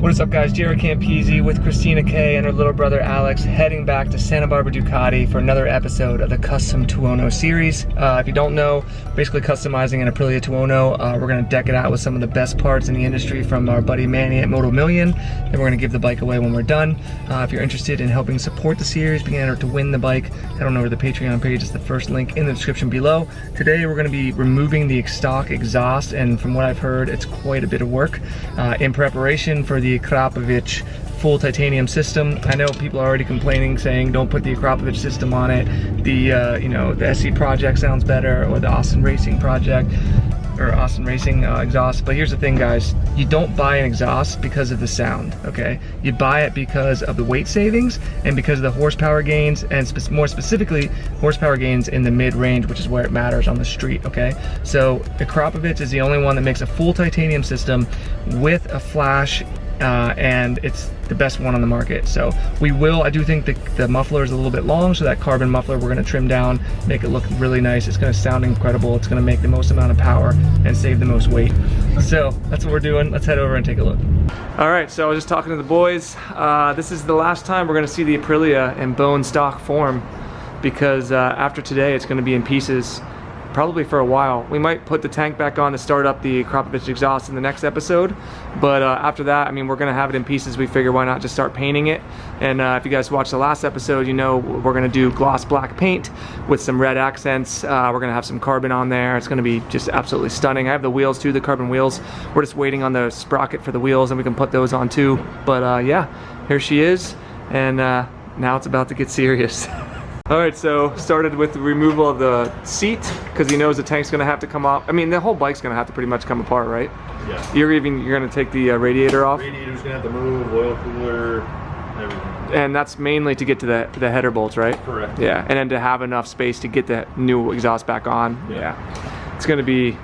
What is up, guys? JaretCampisi with Christina K and her little brother Alex, heading back to Santa Barbara Ducati for another episode of the Custom Tuono series. If you don't know, basically customizing an Aprilia Tuono. We're gonna deck it out with some of the best parts in the industry from our buddy Manny at Moto Million, and we're gonna give the bike away when we're done. If you're interested in helping support the series, being entered to win the bike, head on over to the Patreon page. It's the first link in the description below. Today we're gonna be removing the stock exhaust, and from what I've heard, it's quite a bit of work in preparation for the Akrapovic full titanium system. I know people are already complaining, saying don't put the Akrapovic system on it. The you know, the SC Project sounds better, or the Austin Racing Project, or Austin Racing exhaust. But here's the thing, guys, you don't buy an exhaust because of the sound, okay? You buy it because of the weight savings and because of the horsepower gains, and more specifically horsepower gains in the mid-range, which is where it matters on the street, okay? So Akrapovic is the only one that makes a full titanium system with a flash, and it's the best one on the market. So I do think the muffler is a little bit long, so that carbon muffler we're gonna trim down, make it look really nice. It's gonna sound incredible. It's gonna make the most amount of power and save the most weight. So that's what we're doing. Let's head over and take a look. All right, so I was just talking to the boys. This is the last time we're gonna see the Aprilia in bone stock form, because after today it's gonna be in pieces, probably for a while. We might put the tank back on to start up the Akrapovic exhaust in the next episode, but after that, I mean, we're gonna have it in pieces. We figure why not just start painting it. And if you guys watched the last episode, you know we're gonna do gloss black paint with some red accents. We're gonna have some carbon on there. It's gonna be just absolutely stunning. I have the wheels too, the carbon wheels. We're just waiting on the sprocket for the wheels, and we can put those on too. But yeah, here she is, and now it's about to get serious. All right, so started with the removal of the seat, because he knows the tank's gonna have to come off. I mean, the whole bike's gonna have to pretty much come apart, right? Yeah. You're gonna take the radiator off? Radiator's gonna have to move, oil cooler, everything. And that's mainly to get to the header bolts, right? Correct. Yeah, and then to have enough space to get the new exhaust back on. Yeah. It's gonna be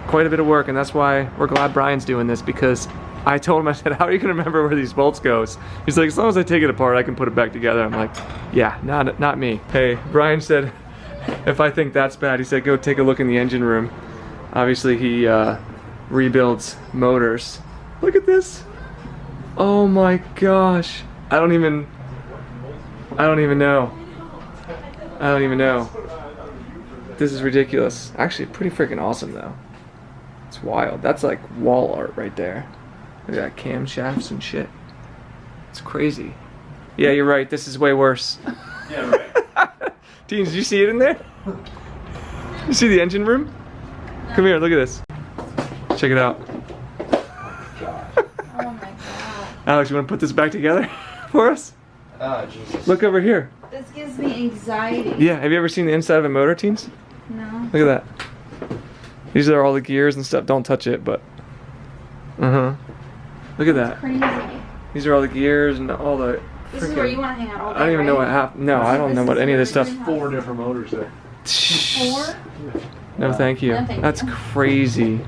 quite a bit of work, and that's why we're glad Brian's doing this, because I told him, I said, how are you gonna remember where these bolts goes? He's like, as long as I take it apart, I can put it back together. I'm like, yeah, not me. Hey, Brian said, if I think that's bad, he said, go take a look in the engine room. Obviously, he rebuilds motors. Look at this. Oh my gosh. I don't even know. This is ridiculous. Actually, pretty freaking awesome though. It's wild. That's like wall art right there. Look at that, camshafts and shit. It's crazy. Yeah, you're right. This is way worse. Yeah, right. Teens, did you see it in there? You see the engine room? Come here, look at this. Check it out. Oh my god. Alex, you want to put this back together for us? Ah, Jesus. Look over here. This gives me anxiety. Yeah, have you ever seen the inside of a motor, teens? No. Look at that. These are all the gears and stuff. Don't touch it, but... Look at that. Crazy. These are all the gears and all the... This is where you want to hang out all day, I don't even know what right? happened. No, I don't know what any of this stuff... 4 different motors there. 4? No, thank you. No, thank That's you. crazy.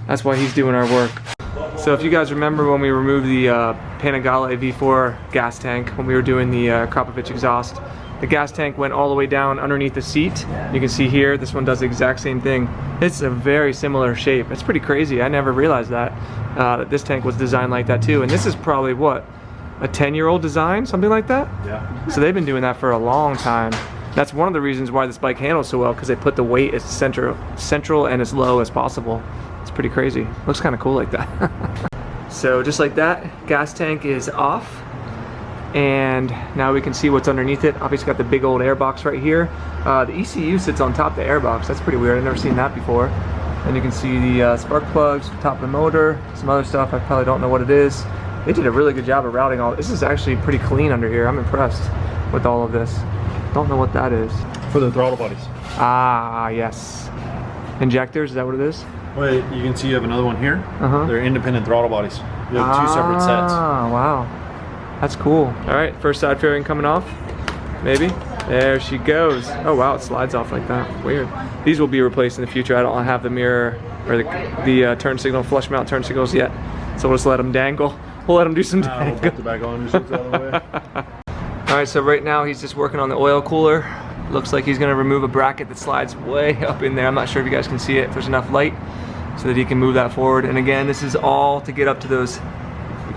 That's why he's doing our work. So if you guys remember when we removed the Panigale V4 gas tank, when we were doing the Akrapovic exhaust, the gas tank went all the way down underneath the seat. You can see here, this one does the exact same thing. It's a very similar shape. It's pretty crazy. I never realized that this tank was designed like that too. And this is probably, what, a 10-year-old design? Something like that? Yeah. So they've been doing that for a long time. That's one of the reasons why this bike handles so well, because they put the weight as central and as low as possible. It's pretty crazy. Looks kind of cool like that. So just like that, gas tank is off. And now we can see what's underneath it. Obviously got the big old airbox right here. The ECU sits on top of the airbox. That's pretty weird. I've never seen that before. And you can see the spark plugs, top of the motor, some other stuff. I probably don't know what it is. They did a really good job of routing all. This is actually pretty clean under here. I'm impressed with all of this. Don't know what that is. For the throttle bodies. Ah, yes. Injectors, is that what it is? Well, you can see you have another one here. They're independent throttle bodies. You have 2 separate sets. Ah, wow. That's cool. All right, first side fairing coming off. Maybe. There she goes. Oh wow, it slides off like that. Weird. These will be replaced in the future. I don't have the mirror or the turn signal, flush mount turn signals yet. So we'll just let them dangle. We'll let them do some dangle. We'll put the back on, just out of the way. All right, so right now he's just working on the oil cooler. Looks like he's gonna remove a bracket that slides way up in there. I'm not sure if you guys can see it, if there's enough light, so that he can move that forward. And again, this is all to get up to those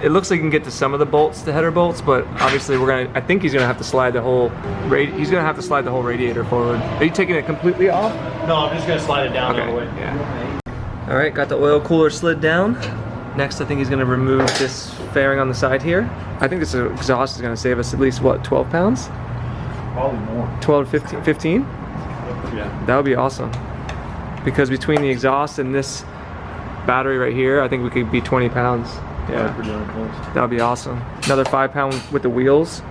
it looks like you can get to some of the bolts, the header bolts, but obviously I think he's gonna have to slide the whole radiator forward. Are you taking it completely off? No, I'm just gonna slide it down the other way. Yeah. All right, got the oil cooler slid down. Next, I think he's gonna remove this fairing on the side here. I think this exhaust is gonna save us at least, what, 12 pounds? Probably more. 12 to 15? Yeah. That would be awesome. Because between the exhaust and this battery right here, I think we could be 20 pounds. Yeah, that would be awesome. Another 5 pounds with the wheels.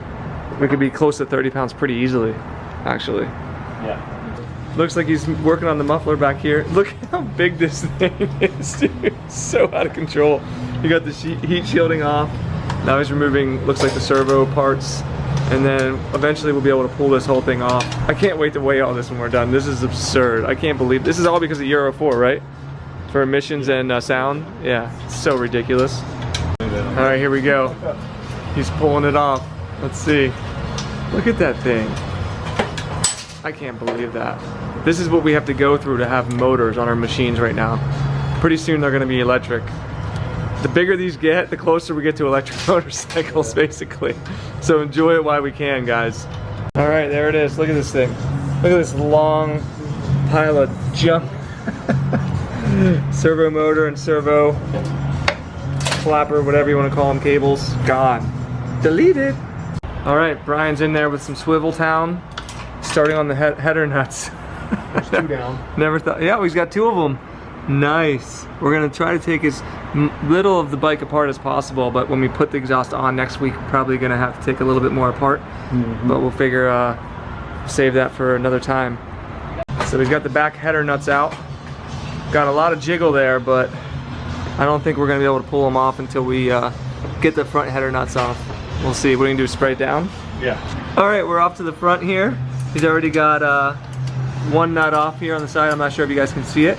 We could be close to 30 pounds pretty easily, actually. Yeah. Looks like he's working on the muffler back here. Look how big this thing is, dude. It's so out of control. You got the heat shielding off. Now he's removing, looks like the servo parts. And then eventually we'll be able to pull this whole thing off. I can't wait to weigh all this when we're done. This is absurd. I can't believe, this is all because of Euro 4, right? For emissions and sound. Yeah, it's so ridiculous. All right, here we go. He's pulling it off. Let's see. Look at that thing. I can't believe that. This is what we have to go through to have motors on our machines right now. Pretty soon they're gonna be electric. The bigger these get, the closer we get to electric motorcycles, basically. So enjoy it while we can, guys. All right, there it is. Look at this thing. Look at this long pile of junk. Servo motor and servo flapper, whatever you want to call them, cables, gone. Deleted. All right, Brian's in there with some Swivel Town, starting on the header nuts. There's 2 down. Never thought. Yeah, he's got 2 of them. Nice. We're gonna try to take as little of the bike apart as possible, but when we put the exhaust on next week, probably gonna have to take a little bit more apart. But we'll figure save that for another time. So we've got the back header nuts out. Got a lot of jiggle there, but I don't think we're gonna be able to pull them off until we get the front header nuts off. We'll see. What are you gonna do? Spray it down? Yeah. All right, we're off to the front here. He's already got 1 nut off here on the side. I'm not sure if you guys can see it.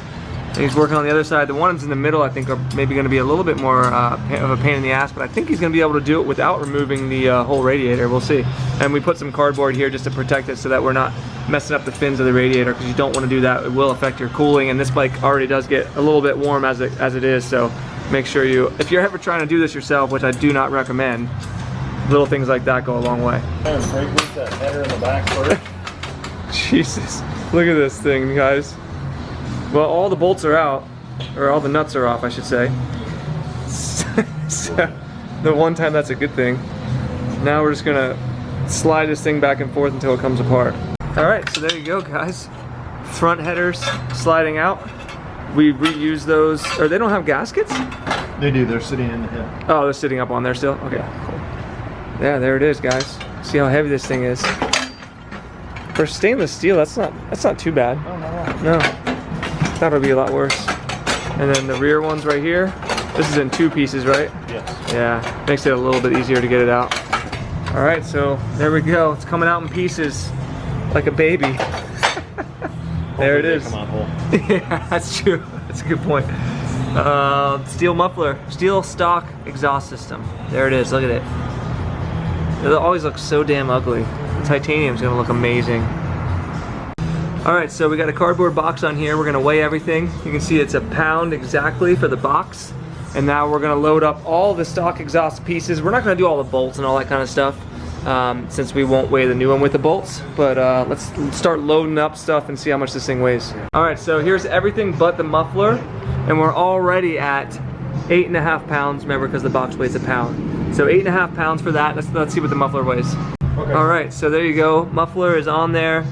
And he's working on the other side. The ones in the middle, I think, are maybe going to be a little bit more of a pain in the ass, but I think he's going to be able to do it without removing the whole radiator. We'll see. And we put some cardboard here just to protect it so that we're not messing up the fins of the radiator, because you don't want to do that. It will affect your cooling, and this bike already does get a little bit warm as it is, so make sure you, if you're ever trying to do this yourself, which I do not recommend, little things like that go a long way. Break loose that header in the back first. Jesus, look at this thing, guys. Well, all the bolts are out, or all the nuts are off, I should say. So, the one time that's a good thing. Now we're just gonna slide this thing back and forth until it comes apart. All right, so there you go, guys. Front headers sliding out. We reuse those, or they don't have gaskets? They do, they're sitting in the head. Oh, they're sitting up on there still? Okay, cool. Yeah, there it is, guys. See how heavy this thing is. For stainless steel, that's not too bad. Oh, no. No. Thought it would be a lot worse. And then the rear ones right here. This is in 2 pieces, right? Yes. Yeah, makes it a little bit easier to get it out. All right, so there we go. It's coming out in pieces like a baby. There it is. Come on, Bull. Yeah, that's true. That's a good point. Steel muffler, steel stock exhaust system. There it is. Look at it. It always looks so damn ugly. The titanium's gonna look amazing. All right, so we got a cardboard box on here. We're gonna weigh everything. You can see it's a pound exactly for the box. And now we're gonna load up all the stock exhaust pieces. We're not gonna do all the bolts and all that kind of stuff, since we won't weigh the new one with the bolts. But let's start loading up stuff and see how much this thing weighs. All right, so here's everything but the muffler. And we're already at 8.5 pounds, remember, because the box weighs a pound. So 8.5 pounds for that. Let's see what the muffler weighs. Okay. All right, so there you go. Muffler is on there,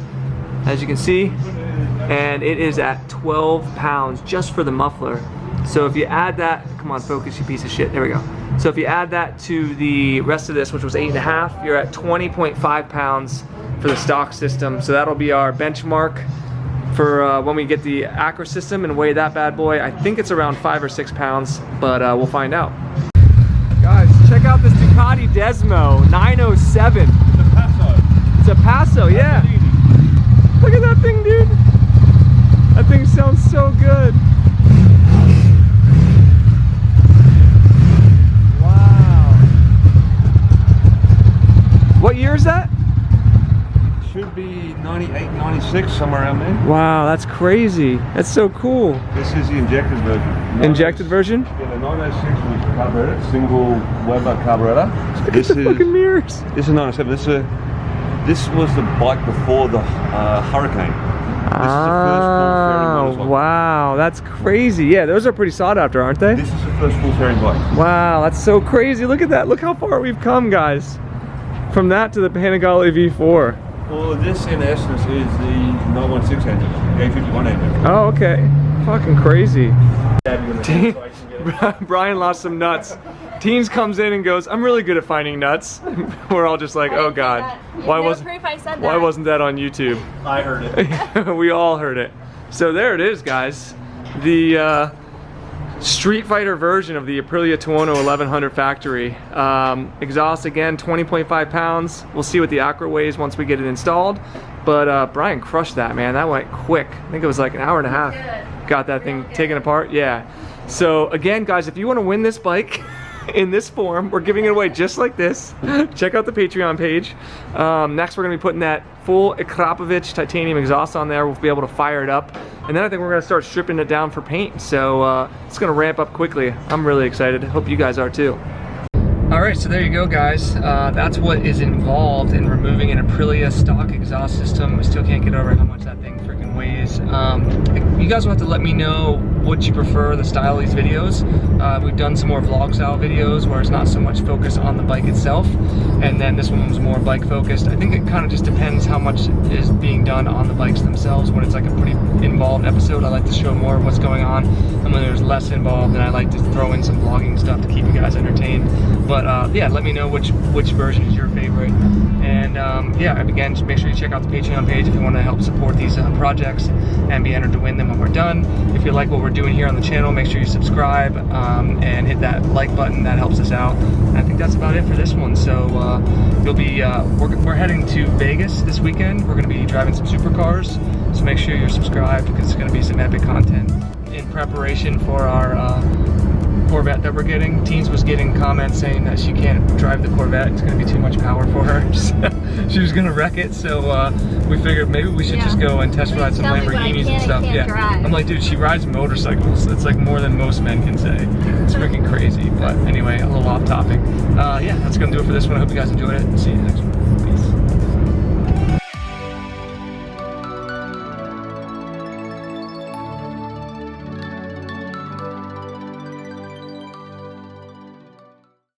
as you can see, and it is at 12 pounds just for the muffler. So if you add that, come on, focus, you piece of shit. There we go. So if you add that to the rest of this, which was 8.5, you're at 20.5 pounds for the stock system. So that'll be our benchmark for when we get the akra system and weigh that bad boy. I think it's around 5 or 6 pounds, but we'll find out. Guys, check out this Ducati Desmo 907. It's a Passo, yeah. Look at that thing, dude. That thing sounds so good. Wow. What year is that? Should be 98, 96, somewhere around there. Wow, that's crazy. That's so cool. This is the injected version. Injected version? In a 906 was carbureted, single Weber carburetor. This is Fucking mirrors. This is 907. This was the bike before the Hurricane. This is the first full fairing motorcycle. Wow, that's crazy. Yeah, those are pretty sought after, aren't they? This is the first full fairing bike. Wow, that's so crazy. Look at that. Look how far we've come, guys. From that to the Panigale V4. Well, this in essence is the 916 engine, the A51 engine. Oh, okay. Fucking crazy. Teen- Brian lost some nuts. Teens comes in and goes, I'm really good at finding nuts. We're all just like, oh God. Why wasn't that on YouTube? I heard it. We all heard it. So there it is, guys. The Street Fighter version of the Aprilia Tuono 1100 factory. Exhaust again, 20.5 pounds. We'll see what the akra weighs once we get it installed. But Brian crushed that, man. That went quick. I think it was like an hour and a half. Got that thing taken apart. Yeah. So again, guys, if you want to win this bike in this form, we're giving it away just like this. Check out the Patreon page. Next, we're going to be putting that full Akrapovic titanium exhaust on there. We'll be able to fire it up. And then I think we're going to start stripping it down for paint. So it's going to ramp up quickly. I'm really excited. Hope you guys are too. Alright, so there you go, guys. That's what is involved in removing an Aprilia stock exhaust system. I still can't get over how much that thing freaking weighs. You guys will have to let me know what you prefer, the style of these videos. We've done some more vlog style videos where it's not so much focused on the bike itself, and then this one was more bike focused. I think it kind of just depends how much is being done on the bikes themselves. When it's like a pretty involved episode, I like to show more of what's going on, and when there's less involved, then I like to throw in some vlogging stuff to keep you guys entertained. But yeah, let me know which version is your favorite. And yeah, again, just make sure you check out the Patreon page if you want to help support these projects and be entered to win them when we're done. If you like what we're doing here on the channel, make sure you subscribe and hit that like button. That helps us out. And I think that's about it for this one. So you'll be we're heading to Vegas this weekend. We're going to be driving some supercars. So make sure you're subscribed because it's going to be some epic content in preparation for our Corvette that we're getting. Teens was getting comments saying that she can't drive the Corvette. It's going to be too much power for her. She was going to wreck it. So we figured maybe we should just go and test ride some Lamborghinis and stuff. Yeah, I'm like, dude, she rides motorcycles. It's like more than most men can say. It's freaking crazy. But anyway, a little off topic. Yeah, that's going to do it for this one. I hope you guys enjoyed it. See you next one.